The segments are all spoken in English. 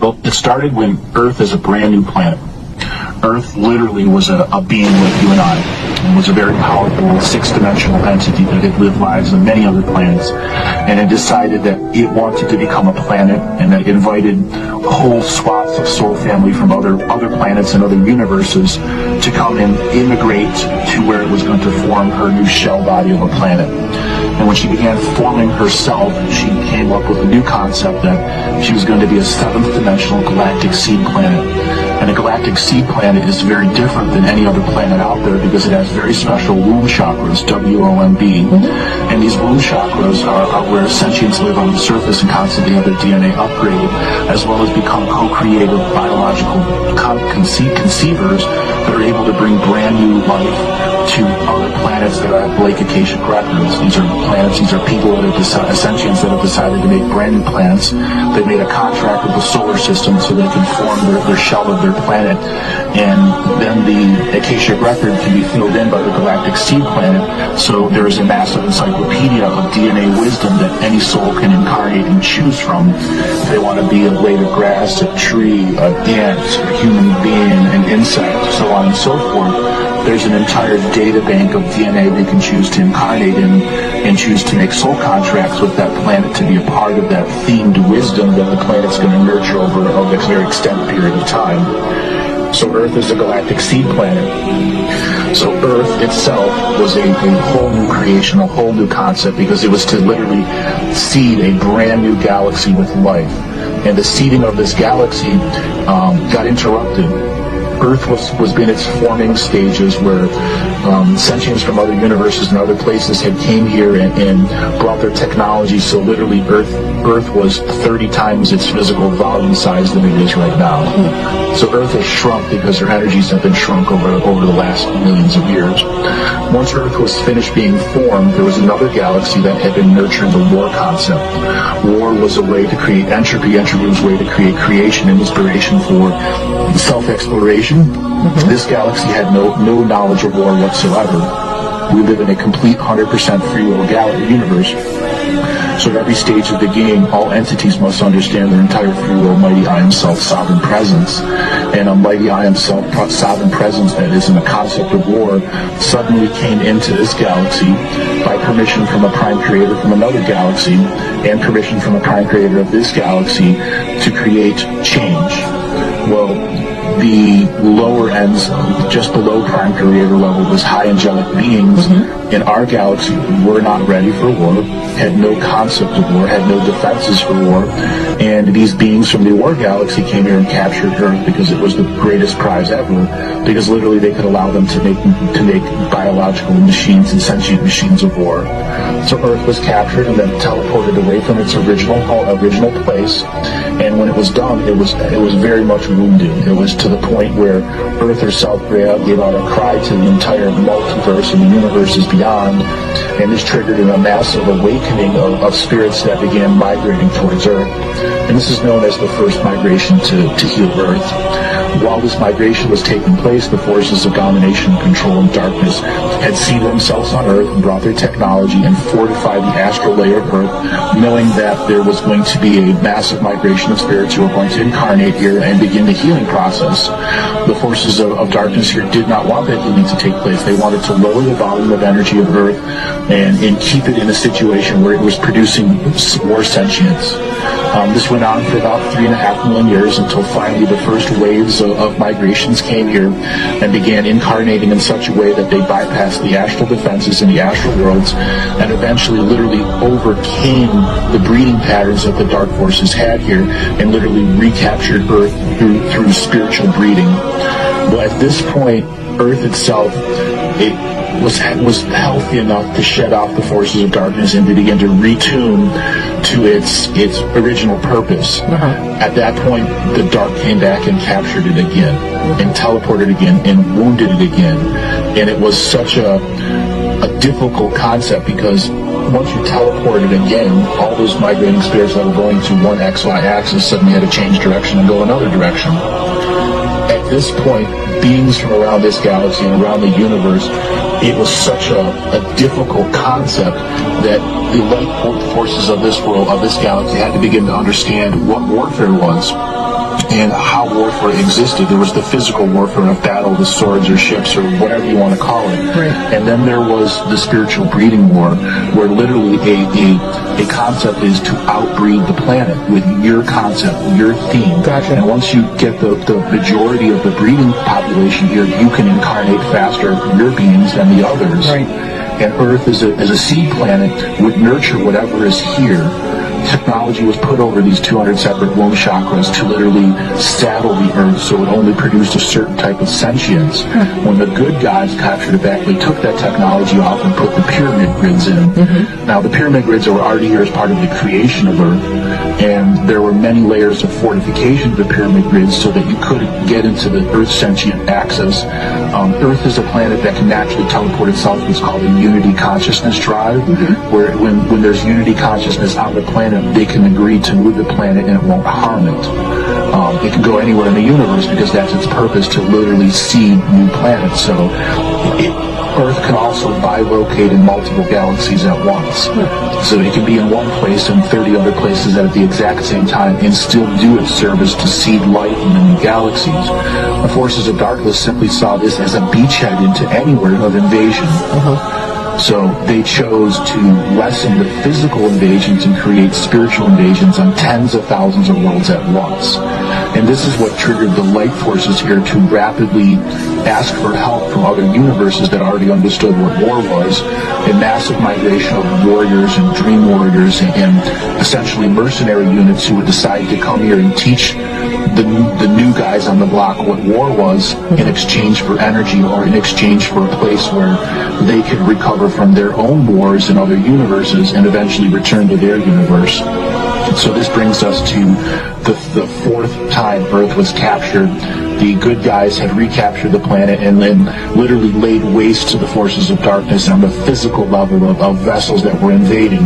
Well, it started when Earth is a brand new planet. Earth literally was a being like you and I, and was a very powerful six-dimensional entity that had lived lives on many other planets, and it decided that it wanted to become a planet, and that it invited whole swaths of soul family from other planets and other universes to come and immigrate to where it was going to form her new shell body of a planet. And when she began forming herself, she came up with a new concept that she was going to be a seventh-dimensional galactic seed planet. And a galactic seed planet is very different than any other planet out there because it has very special womb chakras, W-O-M-B. And these womb chakras are where sentients live on the surface and constantly have their DNA upgraded, as well as become co-creative biological conceivers that are able to bring brand new life to other planets that have Blake Akashic records. These are planets, these are people that have sentients that have decided to make brand new planets. They made a contract with the solar system so they can form their shell of their planet, and then the Akashic record can be filled in by the galactic seed planet. So there is a massive encyclopedia of DNA wisdom that any soul can incarnate and choose from. If they want to be a blade of grass, a tree, an ant, a human being, an insect, so on and so forth, there's an entire data bank of DNA they can choose to incarnate in and choose to make soul contracts with that planet to be a part of that themed wisdom that the planet's going to nurture over a very extended period of time. So Earth is a galactic seed planet. So Earth itself was a whole new creation, a whole new concept, because it was to literally seed a brand new galaxy with life. And the seeding of this galaxy got interrupted. Earth was in its forming stages where sentients from other universes and other places had came here and brought their technology, so literally Earth was 30 times its physical volume size than it is right now. So Earth has shrunk because her energies have been shrunk over the last millions of years. Once Earth was finished being formed, there was another galaxy that had been nurturing the war concept. War was a way to create entropy. Entropy was a way to create creation and inspiration for self-exploration. This galaxy had no knowledge of war whatsoever. We live in a complete 100% free will universe. So at every stage of the game, all entities must understand their entire free will, mighty I am self, sovereign presence. And a mighty I am self, sovereign presence that is in the concept of war suddenly came into this galaxy by permission from a prime creator from another galaxy and permission from a prime creator of this galaxy to create change. Well, the lower ends, just below prime creator level, was high angelic beings in our galaxy who were not ready for war, had no concept of war, had no defenses for war, and these beings from the war galaxy came here and captured Earth because it was the greatest prize ever, because literally they could allow them to make biological machines and sentient machines of war. So Earth was captured and then teleported away from its original place, and when it was done, it was very much wounded. It was to the point where Earth herself gave out a cry to the entire multiverse and the universes beyond, and this triggered a massive awakening of spirits that began migrating towards Earth. And this is known as the first migration to heal Earth. While this migration was taking place, the forces of domination, control, and darkness had seeded themselves on Earth and brought their technology and fortified the astral layer of Earth, knowing that there was going to be a massive migration of spirits who were going to incarnate here and begin the healing process. The forces of darkness here did not want that healing to take place. They wanted to lower the volume of energy of Earth and keep it in a situation where it was producing more sentience. This went on for about 3.5 million years until finally the first waves of migrations came here and began incarnating in such a way that they bypassed the astral defenses in the astral worlds and eventually literally overcame the breeding patterns that the dark forces had here and literally recaptured Earth through spiritual breeding. Well, at this point, Earth itself, it was healthy enough to shed off the forces of darkness and to begin to retune to its original purpose. At that point, the dark came back and captured it again, and teleported again, and wounded it again. And it was such a difficult concept because once you teleported again, all those migrating spirits that were going to one XY axis suddenly had to change direction and go another direction. At this point, beings from around this galaxy and around the universe, it was such a difficult concept that the light forces of this world, of this galaxy, had to begin to understand what warfare was. and how warfare existed. There was the physical warfare of battle with swords or ships or whatever you want to call it. Right. And then there was the spiritual breeding war, where literally a concept is to outbreed the planet with your concept, your theme. Gotcha. And once you get the majority of the breeding population here, you can incarnate faster your beings than the others. Right. And Earth as a seed planet would nurture whatever is here. Technology was put over these 200 separate womb chakras to literally saddle the Earth so it only produced a certain type of sentience. When the good guys captured it back, they took that technology off and put the pyramid grids in. Now, the pyramid grids were already here as part of the creation of Earth, and there were many layers of fortification of the pyramid grids so that you could get into the Earth sentient axis. Earth is a planet that can naturally teleport itself. It's called a unity consciousness drive, where when there's unity consciousness on the planet, they can agree to move the planet and it won't harm it. It can go anywhere in the universe because that's its purpose, to literally seed new planets. So Earth can also bilocate in multiple galaxies at once. So it can be in one place and 30 other places at the exact same time and still do its service to seed life in the new galaxies. The forces of darkness simply saw this as a beachhead into anywhere of invasion. So they chose to lessen the physical invasions and create spiritual invasions on tens of thousands of worlds at once. And this is what triggered the light forces here to rapidly ask for help from other universes that already understood what war was, a massive migration of warriors and dream warriors and essentially mercenary units who would decide to come here and teach the new guys on the block what war was in exchange for energy or in exchange for a place where they could recover from their own wars in other universes and eventually return to their universe. So this brings us to the fourth time Earth was captured. The good guys had recaptured the planet and then literally laid waste to the forces of darkness on the physical level of vessels that were invading.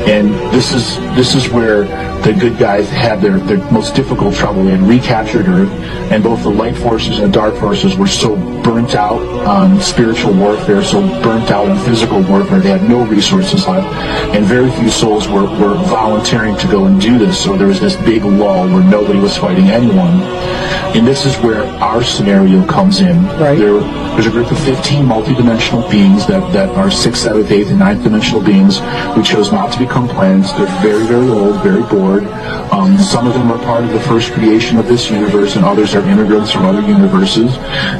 And this is where the good guys had their most difficult trouble. They had recaptured Earth, and both the light forces and dark forces were so burnt out on spiritual warfare, so burnt out on physical warfare, they had no resources left, and very few souls were volunteering to go and do this. So there was this big lull where nobody was fighting anyone. And this is where our scenario comes in. Right. There's a group of 15 multidimensional beings that are 6th, 7th, 8th, and 9th dimensional beings who chose not to become planets. They're very, very old, very bored. Some of them are part of the first creation of this universe, and others are immigrants from other universes.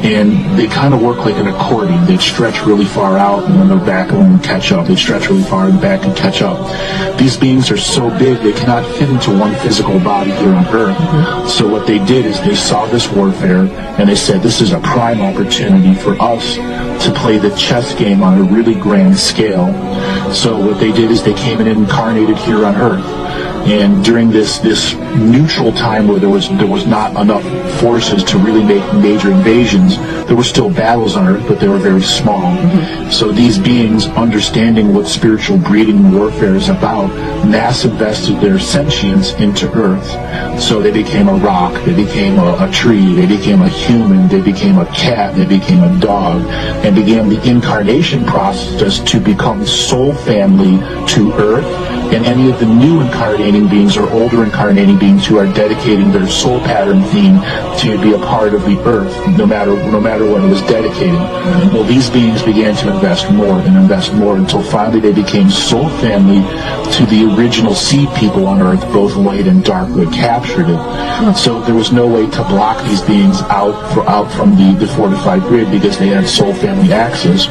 And they kind of work like an accordion. They stretch really far out, and then they're back and catch up. They stretch really far and back and catch up. These beings are so big, they cannot fit into one physical body here on Earth. So what they did is they saw this warfare, and they said, this is a prime opportunity for us to play the chess game on a really grand scale. So what they did is they came in and incarnated here on Earth. And during this neutral time where there was not enough forces to really make major invasions, there were still battles on Earth, but they were very small. So these beings, understanding what spiritual breeding and warfare is about, mass invested their sentience into Earth. So they became a rock, they became a tree, they became a human, they became a cat, they became a dog, and began the incarnation process to become soul family to Earth. And any of the new incarnating beings or older incarnating beings who are dedicating their soul pattern theme to be a part of the Earth, no matter what it was dedicated. Well, these beings began to invest more and invest more until finally they became soul family to the original seed people on Earth, both light and dark, who had captured it. So there was no way to block these beings out from the fortified grid because they had soul family access.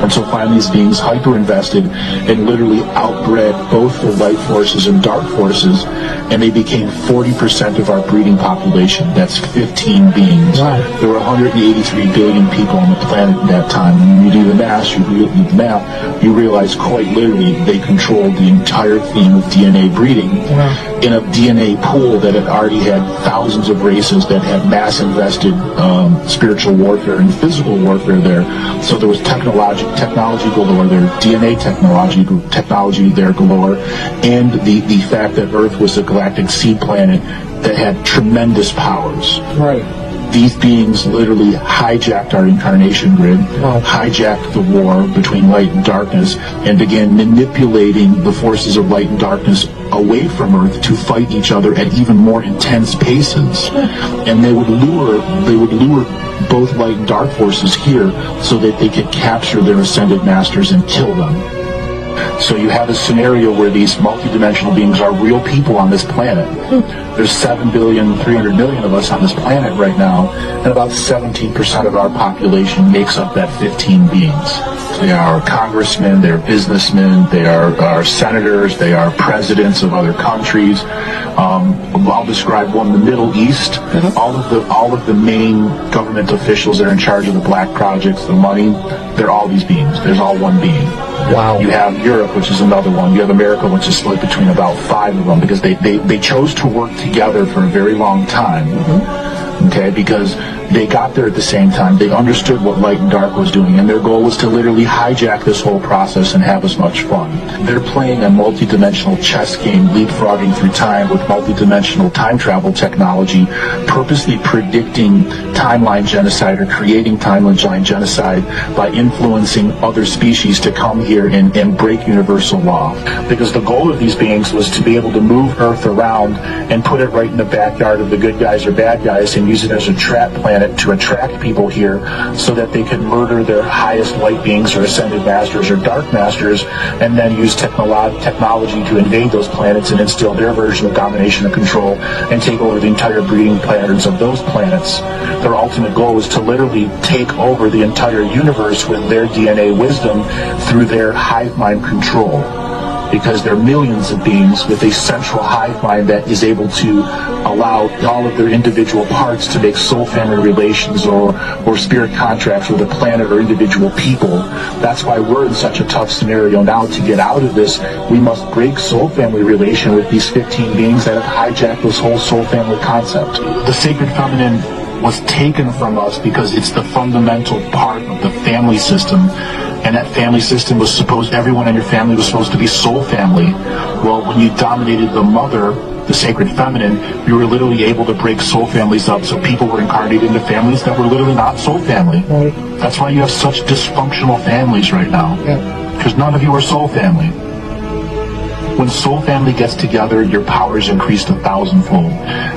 And so finally these beings hyper-invested and literally outbred both the light forces and dark forces, and they became 40% of our breeding population. That's 15 beings. Wow. There were 183 billion people on the planet at that time. When you do the math, you realize quite literally they controlled the entire theme of DNA breeding. Wow. In a DNA pool that had already had thousands of races that had mass invested spiritual warfare and physical warfare there. So there was technology galore there, DNA technology there galore, and the fact that Earth was a galactic seed planet that had tremendous powers. Right. These beings literally hijacked our incarnation grid, hijacked the war between light and darkness, and began manipulating the forces of light and darkness away from Earth to fight each other at even more intense paces. And they would lure both light and dark forces here so that they could capture their ascended masters and kill them. So you have a scenario where these multidimensional beings are real people on this planet. There's 7,300,000,000 of us on this planet right now, and about 17% of our population makes up that 15 beings. They are congressmen, they're businessmen, they are senators, they are presidents of other countries. I'll describe one, the Middle East. All of the main government officials that are in charge of the black projects, the money, they're all these beings. There's all one being. Wow. You have Europe, which is another one. You have America, which is split between about 5 of them because they chose to work together for a very long time. Okay, because they got there at the same time. They understood what light and dark was doing, and their goal was to literally hijack this whole process and have as much fun. They're playing a multi-dimensional chess game, leapfrogging through time with multi-dimensional time travel technology, purposely predicting timeline genocide or creating timeline genocide by influencing other species to come here and break universal law. Because the goal of these beings was to be able to move Earth around and put it right in the backyard of the good guys or bad guys and use it as a trap planet to attract people here so that they could murder their highest light beings or ascended masters or dark masters and then use technology to invade those planets and instill their version of domination and control and take over the entire breeding patterns of those planets. Their ultimate goal is to literally take over the entire universe with their DNA wisdom through their hive mind control. Because there are millions of beings with a central hive mind that is able to allow all of their individual parts to make soul family relations or spirit contracts with a planet or individual people. That's why we're in such a tough scenario now. To get out of this, we must break soul family relation with these 15 beings that have hijacked this whole soul family concept. The sacred feminine was taken from us because it's the fundamental part of the family system. And that family system was everyone in your family was supposed to be soul family. Well, when you dominated the mother, the sacred feminine, you were literally able to break soul families up so people were incarnated into families that were literally not soul family. Right. That's why you have such dysfunctional families right now. Because none of you are soul family. When soul family gets together, your power is increased 1,000-fold.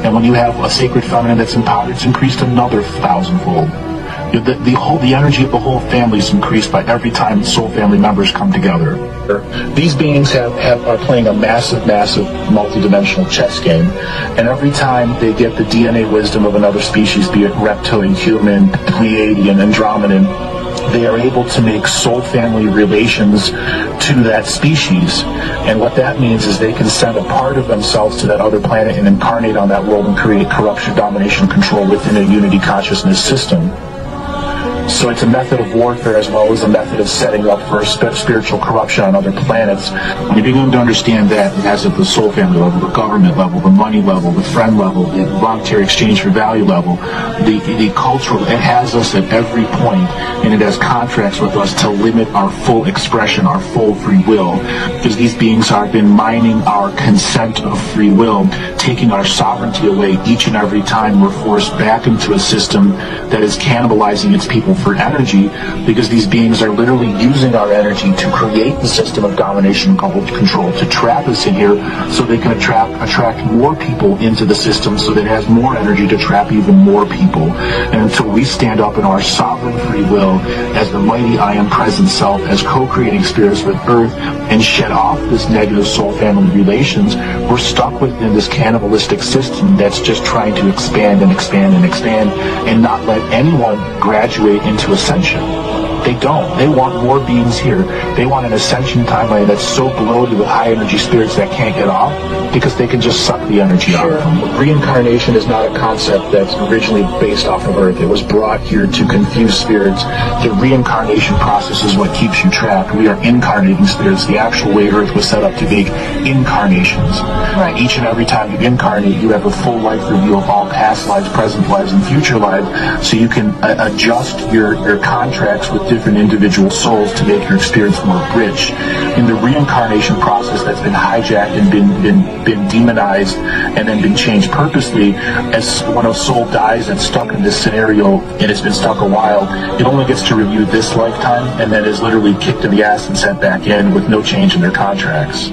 And when you have a sacred feminine that's empowered, it's increased another 1,000-fold. The energy of the whole family is increased by every time soul family members come together. These beings are playing a massive multidimensional chess game, and every time they get the DNA wisdom of another species, be it reptilian, human, Pleiadian, Andromedan, they are able to make soul family relations to that species. And what that means is they can send a part of themselves to that other planet and incarnate on that world and create corruption, domination, control within a unity consciousness system. So it's a method of warfare as well as a method of setting up for spiritual corruption on other planets. When you begin to understand that, it has at the soul family level, the government level, the money level, the friend level, the monetary exchange for value level, the cultural, it has us at every point, and it has contracts with us to limit our full expression, our full free will, because these beings have been mining our consent of free will, taking our sovereignty away each and every time we're forced back into a system that is cannibalizing its people for energy, because these beings are literally using our energy to create the system of domination and control, to trap us in here so they can attract more people into the system so that it has more energy to trap even more people. And until we stand up in our sovereign free will as the mighty I am present self, as co-creating spirits with Earth, and shed off this negative soul family relations, we're stuck within this cannibalistic system that's just trying to expand and expand and expand and not let anyone graduate into ascension. They don't. They want more beings here. They want an ascension timeline that's so bloated with high energy spirits that can't get off because they can just suck the energy out of them. Reincarnation is not a concept that's originally based off of Earth. It was brought here to confuse spirits. The reincarnation process is what keeps you trapped. We are incarnating spirits. The actual way Earth was set up to make incarnations. Right. Each and every time you incarnate, you have a full life review of all past lives, present lives, and future lives, so you can adjust your contracts with different individual souls to make your experience more rich. In the reincarnation process that's been hijacked and been demonized and then been changed purposely, as when a soul dies and stuck in this scenario and it's been stuck a while, it only gets to review this lifetime and then is literally kicked in the ass and sent back in with no change in their contracts.